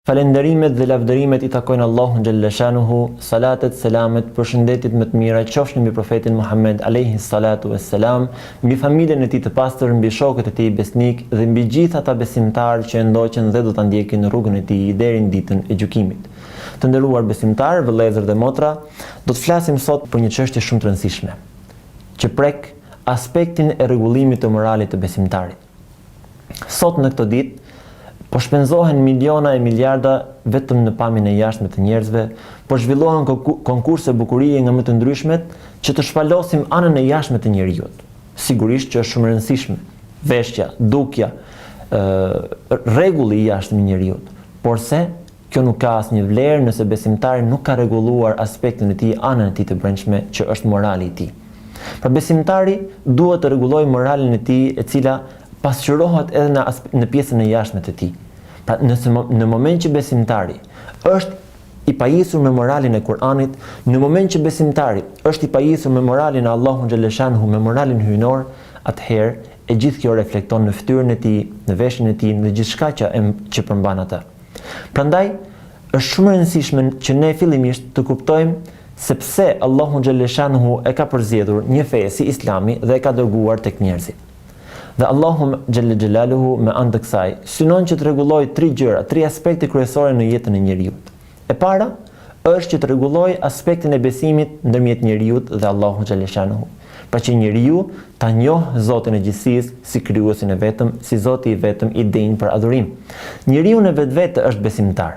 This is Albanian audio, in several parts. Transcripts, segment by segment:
Falenderimet dhe lavdërimet i takojnë Allahun xhalla shanuhu, salatet, selamet, përshëndetjet më të mira qofshin mbi profetin Muhammed alayhi salatu wassalam, mbi familjen e tij të pastër, mbi shokët e tij besnik dhe mbi gjithë ata besimtarë që ndoqën dhe do ta ndjekin rrugën e tij deri në ditën e gjykimit. Të nderuar besimtarë, vëllezër dhe motra, do të flasim sot për një çështje shumë të rëndësishme, që prek aspektin e rregullimit të moralit të besimtarit. Sot në këtë ditë po shpenzohen miliona e miliarda vetëm në pamjen e jashtme të njerëzve, po zhvillohen konkurse bukurie nga më të ndryshmet që të shpalosim anën e jashtme të njerëzit. Sigurisht që është shumë e rëndësishme veshja, dukja, rregulli i jashtëm i njerëzit, porse kjo nuk ka asnjë vlerë nëse besimtari nuk ka rregulluar aspektin e tij, anën e tij të brendshme që është morali i tij. Pra besimtari duhet të rregullojë moralin e tij, e cila pasqyrohet edhe në pjesën e jashtme të tij. Pra në moment që besimtari është i pajisur me moralin e Kur'anit, në moment që besimtari është i pajisur me moralin e Allahut xhalla shanuhu, me moralin hyjnor, atëherë e gjithë kjo reflekton në fytyrën e tij, në veshjen e tij, në gjithçka që përmban atë. Prandaj është shumë e rëndësishme që ne fillimisht të kuptojmë se pse Allahu xhalla shanuhu e ka përzgjedhur një fe si Islami dhe e ka dërguar tek njerëzit. Dhe Allahu xhalla xhelaluhu me anë të kësaj synon që të rregullojë tre gjëra, tre aspekte kryesore në jetën e njerëzit. E para është që të rregullojë aspektin e besimit ndërmjet njerëzit dhe Allahu xhalla shanuhu. Pra që njeriu ta njohë Zotin e gjithësisë si krijuesin e vetëm, si Zoti i vetëm i denjë për adhurim. Njeriu në vetvete është besimtar.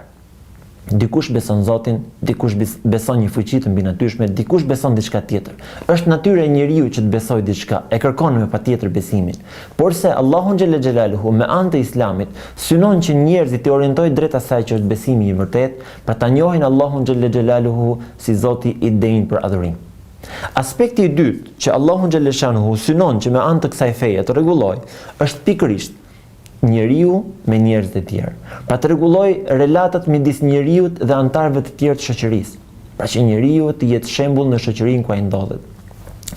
Dikush beson Zotin, dikush beson një fuqi të mbinatyrshme, dikush beson diçka tjetër. Është natyra e njeriu që të besojë diçka, e kërkon me patjetër besimin. Porse Allahu xhalla xhelaluhu me anë të Islamit synon që njerëzit të orientojnë drejt asaj që është besimi i vërtet, për ta njohin Allahun xhalla xhelaluhu si Zoti i denjë për adhurim. Aspekti i dytë që Allahu xhalla shanuhu synon që me anë të kësaj feje të rregullojë është pikërisht njeriu me njerëzit e tjerë. Pra të rregulloj relatat midis njeriu dhe anëtarëve të tjerë të shoqërisë. Pra që njeriu të jetë shembull në shoqërinë ku ai ndodhet.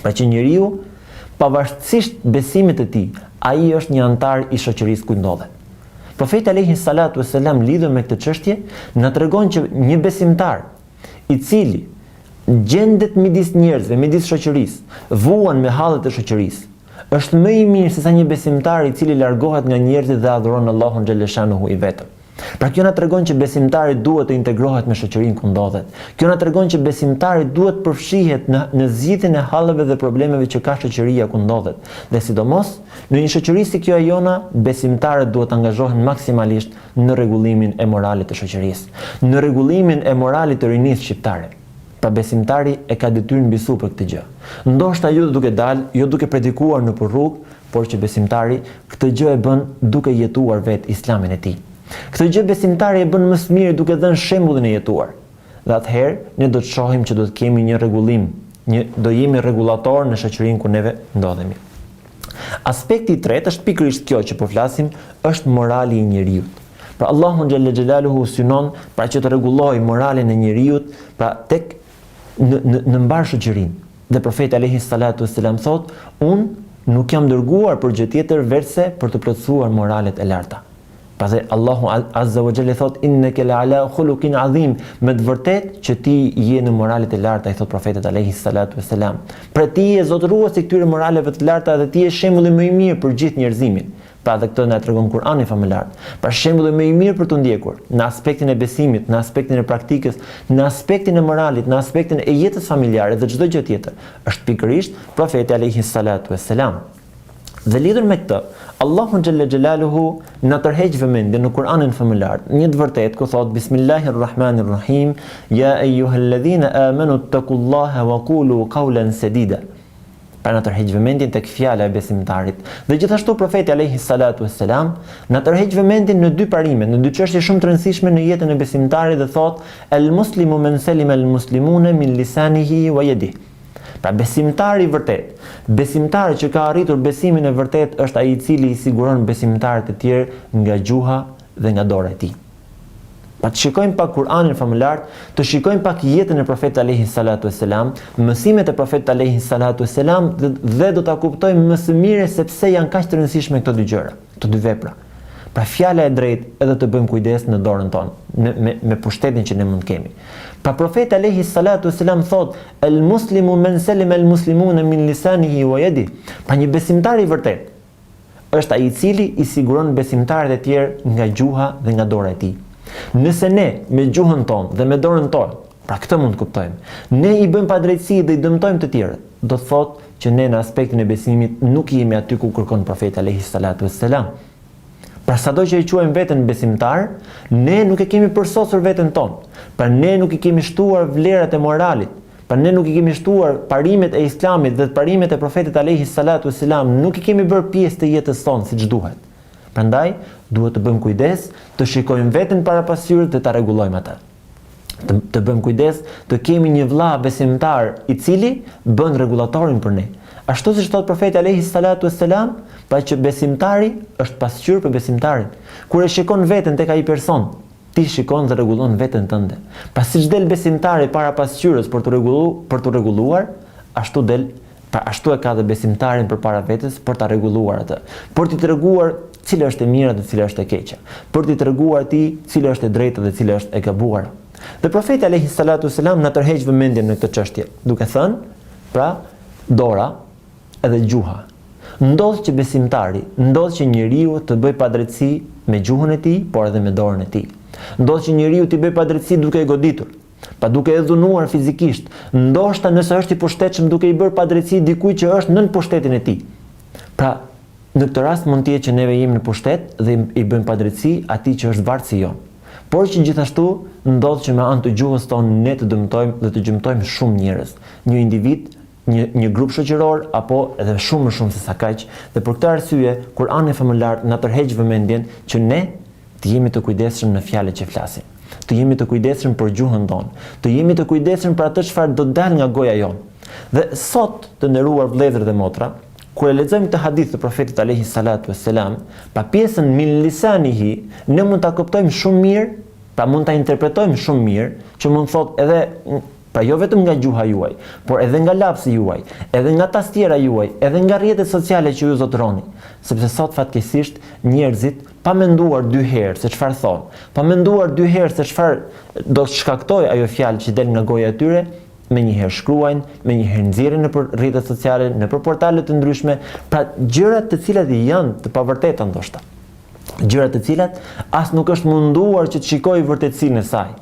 Pra që njeriu, pavarësisht besimit të tij, ai është një anëtar i shoqërisë ku ndodhet. Profeti alayhi salatu wassalam lidhur me këtë çështje na tregon që një besimtar i cili gjendet midis njerëzve, midis shoqërisë, vuan me hallet e shoqërisë, është më i mirë se sa një besimtar i cili largohet nga njerëzit dhe adhuron Allahun xhalla shanuhu i vetëm. Pra kjo na tregon që besimtari duhet të integrohet me shoqërinë ku ndodhet. Kjo na tregon që besimtari duhet përfshihet në zgjidhjen e halleve dhe problemeve që ka shoqëria ku ndodhet. Dhe sidomos në një shoqëri si kjo e jona, besimtarët duhet të angazhohen maksimalisht në rregullimin e moralit të shoqërisë, në rregullimin e moralit të rinisë shqiptare. Pra besimtari e ka detyrën mbi su për këtë gjë. Ndoshta jo duke dalë, jo duke predikuar nëpër rrugë, por që besimtari këtë gjë e bën duke jetuar vetë Islamin e tij. Këtë gjë besimtari e bën më së miri duke dhënë shembullin e jetuar. Dhe atëherë ne do të shohim që do të kemi një rregullim, do jemi rregullator në shoqërinë ku neve ndodhemi. Aspekti i tretë është pikërisht kjo që po flasim, është morali i njeriu. Pra Allahu xhalla xhelaluhu synon pra që të rregullojë moralin e njeriu, pra tek në mbar shoqërinë. Dhe profeti alayhi salatu wassalam thot, unë nuk jam dërguar për gjë tjetër veçse për të plotësuar moralet e larta. Pastaj Allahu azza wa jalla thot, innaka la'ala khuluqin azim, me të vërtetë që ti je në moralet e larta, i thot profetit alayhi salatu wassalam. Pra ti je zotëruesi i këtyre moraleve të larta dhe ti je shembulli më i mirë për gjithë njerëzimin. Pra dhe këtë na tregon Kur'ani famëlar. Pra shembulli më i mirë për të ndjekur në aspektin e besimit, në aspektin e praktikës, në aspektin e moralit, në aspektin e jetës familjare dhe çdo gjë tjetër, është pikërisht profeti alayhi salatu wassalam. Dhe lidhur me këtë, Allahu xhalla xhelaluhu na tërheq vëmendjen në Kur'anin famëlar, një të vërtetë ku thot Bismillahirrahmanirrahim, ya ayyuhalladhina amanu taqullaha wa qulu qawlan sadida. Pra na tërheq vëmendjen tek fjala e besimtarit. Dhe gjithashtu profeti alayhi salatu wassalam na tërheq vëmendjen në dy parime, në dy çështje shumë të rëndësishme në jetën e besimtarit dhe thot el muslimu men salima al muslimuna min lisanihi wa yadihi. Pra besimtari i vërtet, besimtari që ka arritur besimin e vërtet është ai i cili i siguron besimtarët e tjerë nga gjuha dhe nga dora e tij. Pa të shikojmë pak Kur'anin famëlar, të shikojmë pak jetën e profetit alayhi salatu wassalam, mësimet e profetit alayhi salatu wassalam dhe do ta kuptojmë më së miri se pse janë kaq të rëndësishme këto dy gjëra, këto dy vepra. Pra fjala e drejtë edhe të bëjmë kujdes në dorën tonë, me pushtetin që ne mund të kemi. Pra profeti alayhi salatu wasalam thot: "El muslimu men salima el muslimuna min lisanihi wa yadihi." Pra një besimtar i vërtet është ai i cili i siguron besimtarët e tjerë nga gjuha dhe nga dora e tij. Nëse ne me gjuhën tonë dhe me dorën tonë, pra këtë mund të kuptojmë, ne i bëjmë padrejtësi dhe i dëmtojmë të tjerët, do të thotë që ne në aspektin e besimit nuk jemi aty ku kërkon profeti alayhi salatu wassalam. Pra sado që i quajmë veten besimtar, ne nuk e kemi përsosur veten tonë. Pra ne nuk i kemi shtuar vlerat e moralit. Pra ne nuk i kemi shtuar parimet e Islamit dhe parimet e profetit alayhi salatu wassalam, nuk i kemi bërë pjesë të jetës tonë siç duhet. Prandaj duhet të bëjmë kujdes, të shikojmë veten para pasqyrës dhe ta rregullojmë atë. Të bëjmë kujdes, të kemi një vëlla besimtar i cili bën rregullatorin për ne. Ashtu siç thot profeti alayhi salatu wassalam, pa që besimtari është pasqyrë për besimtarin. Kur e shikon veten tek ai person, ti shikon dhe rregullon veten tënde. Pra siç del besimtari para pasqyrës për të rregulluar, ashtu del, pra ashtu e ka dhe besimtarin përpara vetes për ta rregulluar atë. Për t'i treguar cila është e mira dhe cila është e keqja. Për t'i treguar ti cila është e drejta dhe cila është e gabuara. Dhe profeti alayhi salatu wasalam na tërheq vëmendjen në këtë çështje, duke thënë, pra dora edhe gjuha. Ndodh që besimtari, ndodh që njeriu të bëj padrejtësi me gjuhën e tij, por edhe me dorën e tij. Ndodh që njeriu t'i bëj padrejtësi duke e goditur, pa duke e dhunuar fizikisht. Ndoshta nëse është i pushtetshëm duke i bërë padrejtësi dikujt që është nën pushtetin e tij. Pra, në këtë rast mund të jetë që neve jemi në pushtet dhe i bëjmë padrejtësi atij që është varësi jon. Por që gjithashtu ndodh që me anë të gjuhës tonë ne të dëmtojmë dhe të gjymtojmë shumë njerëz, një individ, një grup shoqëror apo edhe shumë më shumë se sa kaq. Dhe për këtë arsye Kurani famëlar na tërheq vëmendjen që ne të jemi të kujdesshëm në fjalët që flasim, të jemi të kujdesshëm për gjuhën tonë, të jemi të kujdesshëm për atë çfarë do të dalë nga goja jonë. Dhe sot, të nderuar vëllezër dhe motra, kur e lexojmë këtë hadith të profetit alayhi salatu wassalam, pa pjesën min lisanihi, ne mund ta kuptojmë shumë mirë, pra mund ta interpretojmë shumë mirë, që mund thotë edhe, pra jo vetëm nga gjuha juaj, por edhe nga lapsi juaj, edhe nga tastiera juaj, edhe nga rrjetet sociale që ju zotëroni, sepse sot fatkeqësisht njerëzit pa menduar dy herë se çfarë thonë, pa menduar dy herë se çfarë do të shkaktojë ajo fjalë që del nga goja e tyre, me njëherë shkruajnë, me njëherë nxjerrin nëpër rrjetet sociale, nëpër portale të ndryshme, pra gjëra të cilat janë të pavërteta ndoshta. Gjëra të cilat as nuk është munduar që të shikojë vërtetësinë e saj.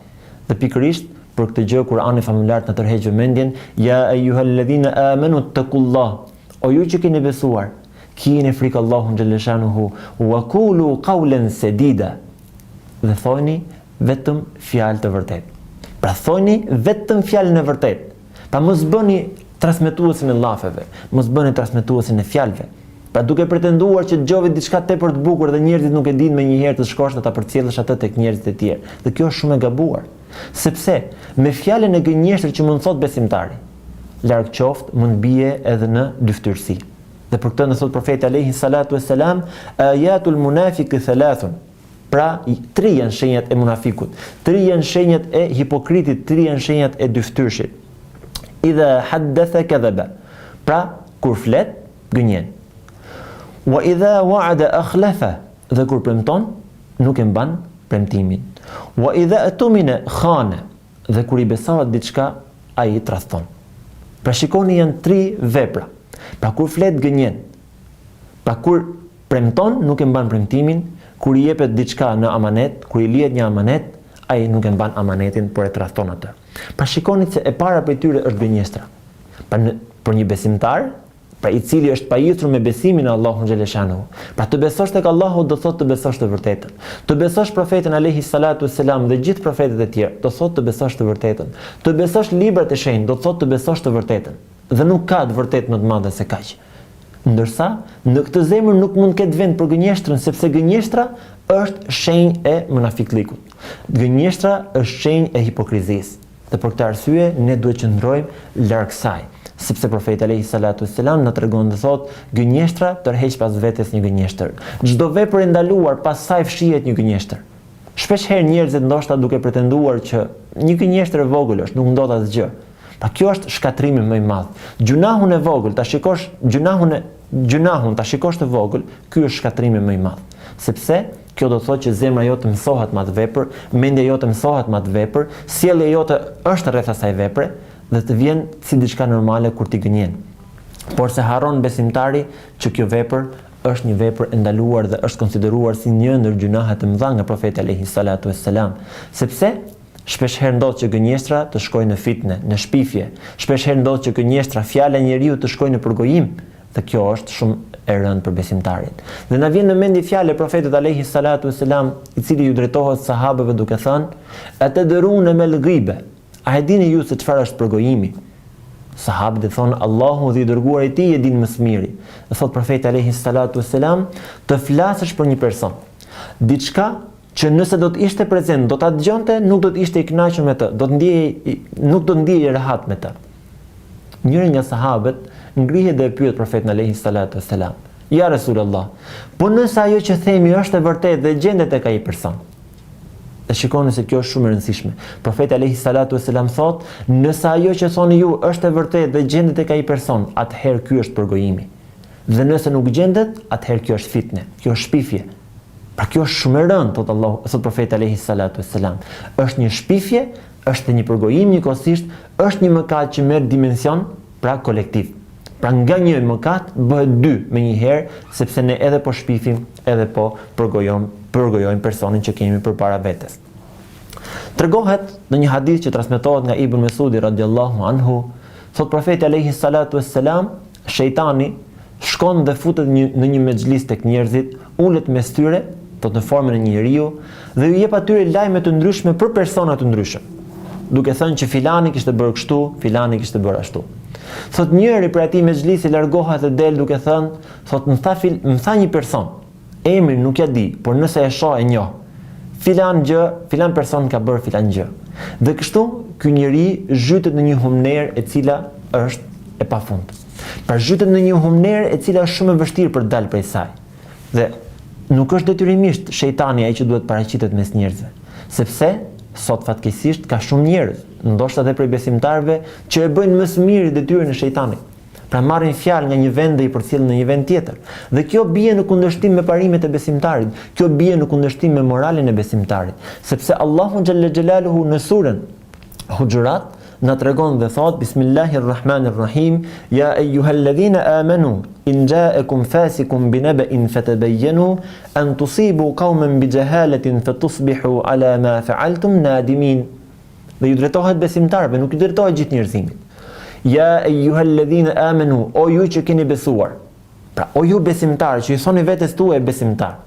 Dhe pikërisht për këtë gjë Kurani famëlar na tërheq vëmendjen, ya ayyuhalladhina amanu taqullah. O ju që keni besuar, keni frikë Allahun xhaleshanuhu wa qulu qawlan sadida. Dhe thoni vetëm fjalë të vërtetë. Pra thoni vetëm fjalën e vërtetë. Pa mos bëni transmetuesin e llafeve, mos bëni transmetuesin e fjalëve. Pra duke pretenduar që dëgjove diçka tepër të bukur dhe njerëzit nuk e dinë më njëherë të shkosh dhe ta përcjellësh atë tek njerëzit e tjerë. Dhe kjo është shumë e gabuar. Sepse me fjalën e gënjeshtër që mund thot besimtari, larg qoftë mund bie edhe në dyftyrsi. Dhe për këtë në thot profeti alayhi salatu wassalam, ayatul munafiqi thalathun. Pra, 3 janë shenjat e munafikut, 3 janë shenjat e hipokritit, 3 janë shenjat e dyftyrshit. Idha haddatha kadhaba. Pra, kur flet, gënjen. Wa idha wa'ada akhlafa. Dhe kur premton, nuk e mban premtimin. Wa idha atumina khana. Dhe kur i besohet diçka, ai tradhton. Pra shikoni janë 3 vepra. Pra kur flet gënjen. Pra kur premton, nuk e mban premtimin. Kur i jepet diçka në amanet, kur i lihet një amanet, ai nuk e mban amanetin, por e tradhton atë. Pra shikoni se e para prej tyre është gënjeshtra. Për një besimtar, pra i cili është pajisur me besimin në Allahun xhaleshanuhu. Pra të besosh tek Allahu do thotë të besosh të vërtetën. Të besosh profetin alayhi salatu wassalam dhe gjithë profetët e tjerë, do thotë të besosh të vërtetën. Të besosh librat e shenjtë, do thotë të besosh të vërtetën. Dhe nuk ka të vërtetë më të madhe se kaq. Ndërsa në këtë zemër nuk mund ketë vend për gënjeshtrën, sepse gënjeshtra është shenjë e munafiklikut. Gënjeshtra është shenjë e hipokrizisë. Dhe për këtë arsye ne duhet që ndrojmë larg saj, sepse profeti alayhi salatu wassalam na tregon dhe thotë, gënjeshtra tërheq pas vetes një gënjeshtër. Çdo vepër e ndaluar pas saj fshihet një gënjeshtër. Shpesh herë njerëzit ndoshta duke pretenduar që një gënjeshtër e vogël është, nuk ndodh asgjë. Pa kjo është shkatrimi më i madh. Gjunahun e vogël, ta shikosh gjunahun ta shikosh të vogël, ky është shkatrimi më i madh. Sepse Kjo do të thotë që zemra jote mësohet me atë vepër, mendja jote mësohet me atë vepër, sjellja jote është rreth asaj vepre dhe të vjen si diçka normale kur ti gënjen. Por se harron besimtari që kjo vepër është një vepër e ndaluar dhe është konsideruar si një ndër gjunahet e mëdha nga profeti alayhi salatu wassalam, sepse shpesh herë ndodh që gënjeshtra të shkojnë në fitne, në shpifje. Shpesh herë ndodh që gënjeshtra, fjala e njeriu të shkojnë në përgojim, dhe kjo është shumë e rëndë për besimtarin. Dhe na vjen në mendje fjalë e profetit alayhi salatu wassalam, i cili ju drejtohet sahabeve duke thënë: "Atadruna mal ghiba." A e dini ju se çfarë është përgojimi? Sahabët thonë: Allahu dhe i dërguari i tij e din më së miri. Dhe thot profeti alayhi salatu wassalam, të flasësh për një person, diçka që nëse do të ishte prezent, do ta dëgjonte, nuk do të ishte i kënaqur me të, nuk do të ndjehej rehat me të. Njëri nga sahabët ngrihet dhe e pyet profetin alayhi salatu wassalam: "Ja Rasulullah, po nëse ajo që themi është e vërtetë dhe gjendet tek ai person?" Dhe shikoni se kjo është shumë e rëndësishme. Profeti alayhi salatu wassalam thot: "Nëse ajo që thoni ju është e vërtetë dhe gjendet tek ai person, atëherë ky është përgojimi. Dhe nëse nuk gjendet, atëherë kjo është fitne, kjo është shpifje." Pra kjo është shumë e rëndë, thot profeti alayhi salatu wassalam. Është një shpifje, është një përgojim njëkohësisht, është një mëkat që merr dimension pra kolektiv. Pra nga një mëkat bëhet dy me një herë, sepse ne edhe po shpifim, edhe po përgojojmë personin që kemi përpara vetes. Tregohet në një hadith që transmetohet nga Ibn Mesudi radhiyallahu anhu, thot profeti alayhi salatu wassalam, shejtani shkon dhe futet në një mexhlis tek njerëzit, ulet mes tyre, thot në formën e një njeriu, dhe ju jep atyre lajme të ndryshme për persona të ndryshëm, duke thënë që filani kishte bërë kështu, filani kishte bërë ashtu. Thot njëri prej atij mexhlisi largohet dhe del duke thënë, thot më tha një person, emrin nuk ja di, por nëse e shoh e njoh. Filan person ka bërë filan gjë. Dhe kështu ky njeri zhytet në një humner e cila është e pafund. Pra zhytet në një humner e cila është shumë e vështirë për të dalë prej saj. Dhe nuk është detyrimisht shejtani ai që duhet paraqitet mes njerëzve, sepse sot fatkeqësisht ka shumë njerëz, ndoshta edhe prej besimtarëve, që e bëjnë më së miri detyrën e shejtanit. Pra marrin fjalë nga një vend dhe i përcjellin në një vend tjetër. Dhe kjo bie në kundërshtim me parimet e besimtarit, kjo bie në kundërshtim me moralin e besimtarit, sepse Allahu xhalla xhelaluhu në surën Hujurat na tregon dhe thot: Bismillahirrahmanirrahim, ya ayyuhalladhina amanu in ja'akum fasiqun binaba'in fatabayyanu an tusibu qauman bijahalatin fatusbihu ala ma fa'altum nadimin. Dhe ju drejtohet besimtarëve, nuk i drejtohet gjithë njerëzimit. Ja ayyuhalladhina amanu, o ju që keni besuar. Pra o ju besimtarë që i thoni vetes tuaj besimtar.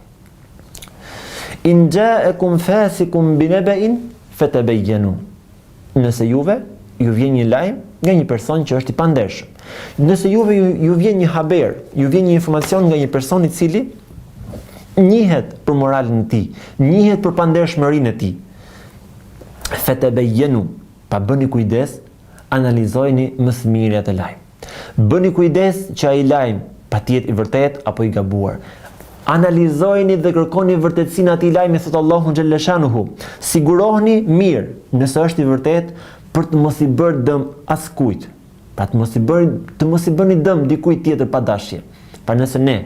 In ja'akum fasiqun binaba'in fatabayyanu. Nëse juve ju vjen një lajm nga një person që është i pandershëm. Nëse juve ju vjen një haber, ju vjen një informacion nga një person i cili njihet për moralin e tij, njihet për pandershmërinë e tij. Fatabayyanu, pa bëni kujdes, analizojeni më së miri atë lajm. Bëni kujdes që ai lajm patjetër i vërtet apo i gabuar. Analizojeni dhe kërkoni vërtetësinë atij lajmi, thot Allahu xhalla shanuhu. Siguroheni mirë nëse është i vërtet për të mos i bërë dëm askujt. Pra të mos i bëni dëm dikujt tjetër pa dashje. Pra nëse ne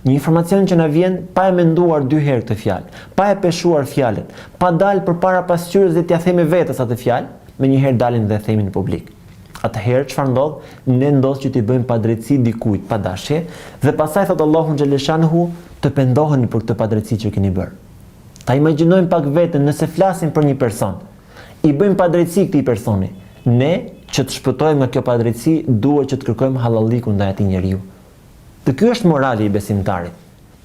një informacion që na vjen pa e menduar dy herë këtë fjalë, pa e peshuar fjalën, pa dalë përpara pasqyrës dhe t'ia themi vetes atë fjalë, menjëherë dalin dhe themin në publik. Atëherë çfarë ndodh? Ne ndodh që t'i bëjmë padrejtësi dikujt pa dashje dhe pastaj thot Allahu xhaleshanuhu, të pendoheni për këtë padrejtësi që keni bërë. Ta imagjinojmë pak veten nëse flasim për një person, i bëjmë padrejtësi këtij personi. Ne që të shpëtojmë nga kjo padrejtësi duhet që të kërkojmë hallallikun ndaj atij njeriu. Dhe ky është morali i besimtarit.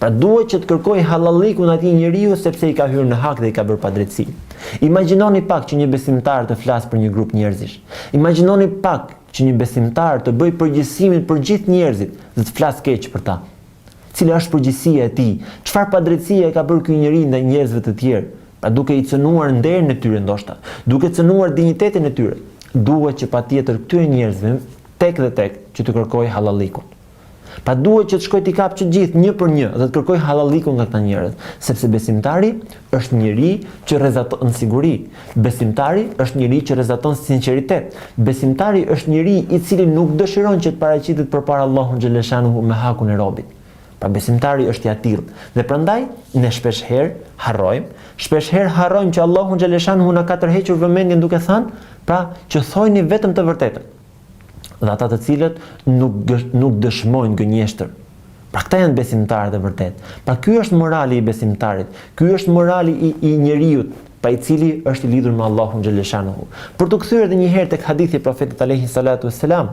Pra duhet që të kërkoj hallallikun atij njeriu sepse i ka hyrë në hak dhe i ka bërë padrejtësi. Imagjinoni pak që një besimtar të flas për një grup njerëzish. Imagjinoni pak që një besimtar të bëj përgjegjësimin për gjithë njerëzit dhe të flas keq për ta. Cila është përgjegjësia e tij? Çfarë padrejtësie ka bërë ky njeri ndaj njerëzve të tjerë? Pra duke i cënuar nderin e tyre ndoshta, duke cënuar dinjitetin e tyre. Duhet që patjetër këtyre njerëzve tek dhe tek që të kërkoj hallallikun. Pa duhet që të shkoj t'i kapë që gjithë një për një dhe të kërkoj hallallikun nga këta njerëz, sepse besimtari është njeri që rrezaton siguri. Besimtari është njeri që rrezaton sinqeritet. Besimtari është njeri i cili nuk dëshiron që të paraqitet përpara Allahut xhaleshanuhu me hakun e robit. Pra besimtari është i atill. Dhe prandaj ne shpeshherë harrojmë që Allahu xhaleshanhu na ka tërhequr vëmendjen duke thënë, pra që thojni vetëm të vërtetën. Dhe ata të cilët nuk dëshmojnë gënjeshtër. Pra këta janë besimtarët e vërtet. Pra ky është morali i besimtarit. Ky është morali i njeriut, pra i cili është i lidhur me Allahun xhaleshanuhu. Për të kthyer edhe një herë tek hadithi i Profetit alayhi salatu wassalam,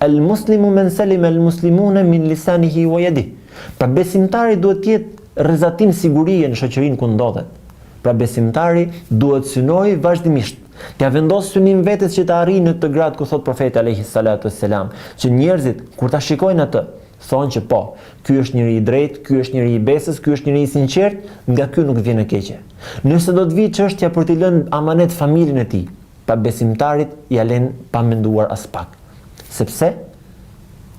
el muslimu men salima al muslimuna min lisanihi wa yadihi. Pra besimtari duhet të jetë rrezatim sigurie në shoqërinë ku ndodhet. Pra besimtari duhet synojë vazhdimisht t'ia vendos synim vetes që të arrijë në të gradë ku thot Profeti alayhi salatu wassalam, që njerëzit kur ta shikojnë atë, thonë që po, ky është njëri i drejtë, ky është njëri i besës, ky është njëri i sinqert, nga ky nuk vjen e keqe. Nëse do të vi çështja për t'i lënë amanet familjen e tij, pa besimtarit ja lën pa menduar as pak. Sepse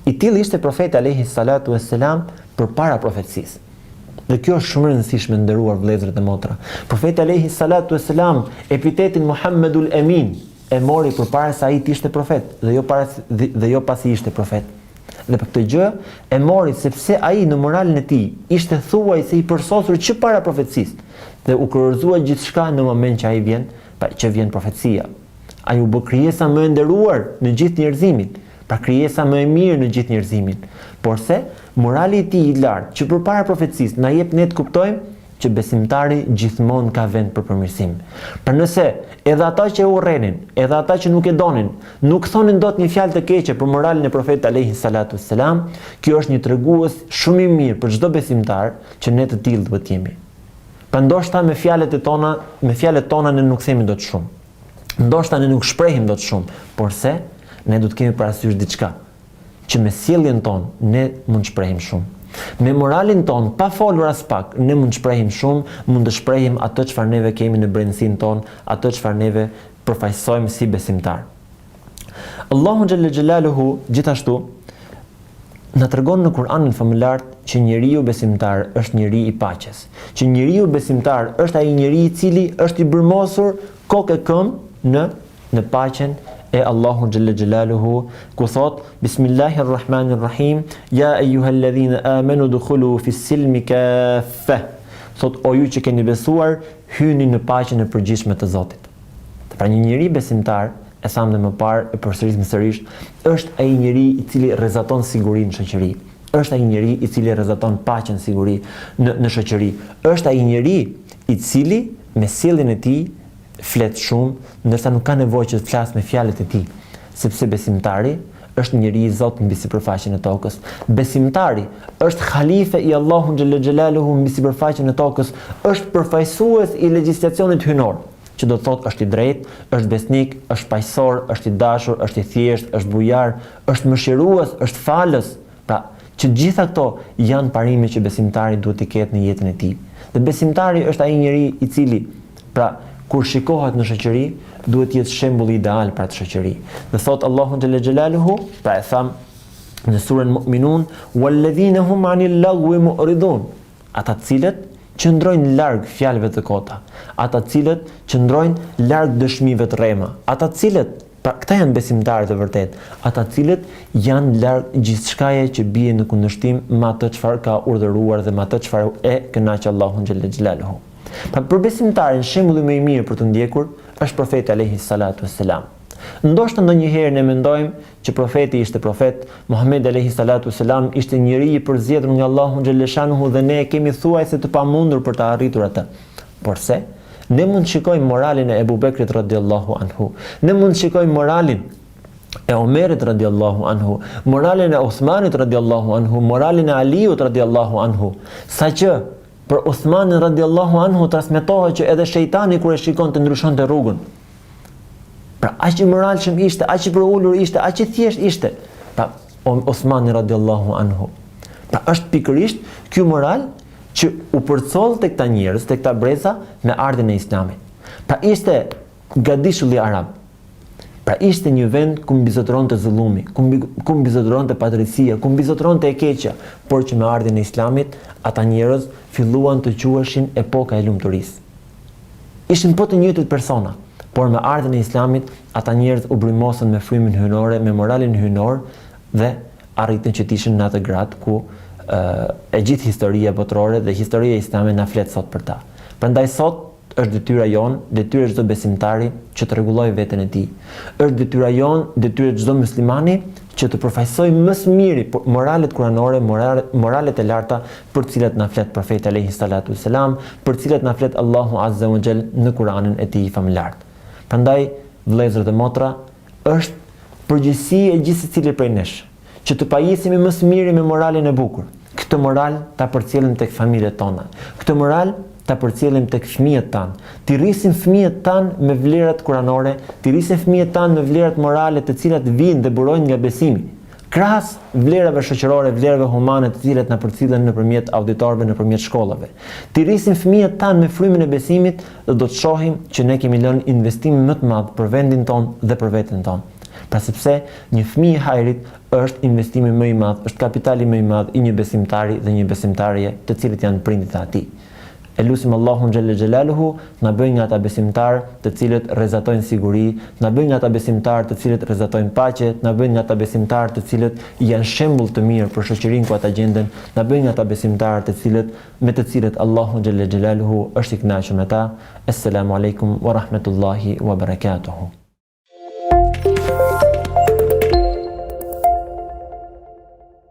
i tillë ishte Profeti alayhi salatu wassalam përpara profecisë. Dhe kjo është shumë e rëndësishme, nderuar vëllezër dhe motra. Profeti alayhi salatu wassalam epitetin Muhammedul Emin e mori përpara se ai të ishte profet dhe jo pasi ishte profet. Dhe për këtë gjë e mori sepse ai në moralin e tij ishte thuajse i përsosur që para profecisë dhe u kurorëzua gjithçka në moment që ai vjen profecia. Ai u bë krijesa më e nderuar në gjithë njerëzimin, pra krijesa më e mirë në gjithë njerëzimin. Porse morali i tij i lartë që përpara profecisë na jep ne të kuptojmë që besimtari gjithmonë ka vend për përmirësim. Pra nëse edhe ata që e urrenin, edhe ata që nuk e donin, nuk thonin dot një fjalë të keqe për moralin e Profetit alayhi salatu wassalam, kjo është një tregues shumë i mirë për çdo besimtar që ne të tillë duhet të jemi. Pa ndoshta me fjalët tona ne nuk themi dot shumë. Ndoshta ne nuk shprehim dot shumë, porse ne duhet të kemi parasysh diçka, që me sjelljen tonë ne mund të shprehim shumë. Me moralin ton, pa folur as pak, ne mund të shprehim shumë, mund të shprehim atë çfarë neve kemi në brendësinë tonë, atë çfarë neve përfaqësojmë si besimtar. Allahu xhalla xhelaluhu gjithashtu na tregon në Kur'anin famëlar që njeriu besimtar është njeri i paqes, që njeriu besimtar është ai njeri i cili është i bërmosur kokë e këmbë në paqen e Allahu xhalla xhelaluhu, ku thot Bismillahirrahmanirrahim, ya ayyuhalladhina amanu dukhulu fis-silmi kaffa. Thot o ju që keni besuar, hyni në paqen e përgjithshme të Zotit. Pra një njeri besimtar, e thamë dhe më parë, e përsëris sërish, është ai njeri i cili rrezaton sigurinë në shoqëri. Është ai njeri i cili rrezaton paqen, siguri në shoqëri. Është ai njeri i cili me sjelljen e tij flet shumë, ndërsa nuk ka nevojë që të flasë me fjalët e tij, sepse besimtari është njeri i Zotit mbi sipërfaqen e tokës. Besimtari është halife i Allahut xhalla xhelaluhu mbi sipërfaqen e tokës, është përfaqësues i legjislacionit hyjnor, që do të thotë është i drejtë, është besnik, është paqësor, është i dashur, është i thjeshtë, është bujar, është mëshirues, është falës. Pra, që gjitha këto janë parime që besimtari duhet të ketë në jetën e tij. Dhe besimtari është ai njeri i cili, pra, kur shikohet në shoqëri, duhet të jetë shembulli ideal për atë shoqëri. Dhe thot Allahu xhalla xhelaluhu, pra e tham në surën Mu'minun, walladhina hum 'anil lagwi mu'ridun. Ata të cilët qëndrojnë larg fjalëve të kota, ata të cilët qëndrojnë larg dëshmive të rrema, ata të cilët, pra këta janë besimtarët e vërtet, ata të cilët janë larg gjithçkaje që bie në kundërshtim me atë çfarë ka urdhëruar dhe me atë çfarë e kënaq Allahu xhalla xhelaluhu. Pra për besimtarin shembulli më i mirë për të ndjekur është Profeti alayhi salatu wassalam. Ndoshta ndonjëherë ne mendojmë që profeti ishte profet, Muhamedi alayhi salatu wassalam ishte njeri i përzgjedhur nga Allahu xhaleshanuhu dhe ne kemi thuajse të pamundur për të arritur atë. Porse ne mund të shikojmë moralin e Ebu Bekrit radhiyallahu anhu. Ne mund të shikojmë moralin e Omerit radhiyallahu anhu, moralin e Uthmanit radhiyallahu anhu, moralin e Aliut radhiyallahu anhu, saqë për Uthmanin radhiyallahu anhu transmetohet që edhe shejtani kur e shikon të ndryshonte rrugën. Pra aq i moralshëm ishte, aq i përulur ishte, aq i thjesht ishte. Pra Uthmani radhiyallahu anhu. Pra është pikërisht ky moral që u përcoll tek ta njerëz, tek ta breza me ardhin e Islamit. Pra ishte gadishulli arab. Pra ishte një vend ku mbizotëronte zullumi, ku mbizotëronte padrejësia, ku mbizotëronte e keqja, por që me ardhin e Islamit ata njerëz filluan të quheshin epoka e lumturisë. Ishin po të njëjtët persona, por me ardhin e Islamit ata njerëz u brymosën me frymën hyjnore, me moralin hyjnor dhe arritën që të ishin në atë grad ku e gjithë historia botërore dhe historia islame na flet sot për ta. Prandaj sot është detyra jonë, detyra çdo besimtari që të rregullojë veten e tij. Është detyra jonë, detyra çdo muslimani që të përfaqësoj më së miri moralet kuranore, moralet e larta për të cilat na flet profeti alayhi salatu wasalam, për të cilat na flet Allahu azza wa jall në Kur'anin e tij famullar. Prandaj, vëllezër dhe motra, është përgjegjësi e gjithë secilit prej nesh që të pajisemi më së miri me moralin e bukur. Këtë moral ta përcjellim tek familjet tona. Këtë moral ta përcjellim tek fëmijët tanë. T'i rrisim fëmijët tanë me vlerat kuranore, t'i rrisim fëmijët tanë me vlerat morale të cilat vijnë dhe burojnë nga besimi. Krahas vlerave shoqërore, vlerave humane të cilat na përcillen nëpërmjet auditorëve, nëpërmjet shkollave. T'i rrisim fëmijët tanë me frymën e besimit dhe do të shohim që ne kemi lënë investim më të madh për vendin tonë dhe për veten tonë. Pra sepse një fëmijë i hajrit është investimi më i madh, është kapitali më i madh i një besimtari dhe një besimtarie të cilët janë prindit e atij. E lutim Allahun xhelle xhelaluhu na bëj nga ata besimtar të cilët rrezatojnë siguri, na bëj nga ata besimtar të cilët rrezatojnë paqe, na bëj nga ata besimtar të cilët janë shembull të mirë për shoqërinë ku ata gjenden, na bëj nga ata besimtar me të cilët Allahu xhelle xhelaluhu është i kënaqur me ta. Assalamu alaikum wa rahmatullahi wa barakatuhu.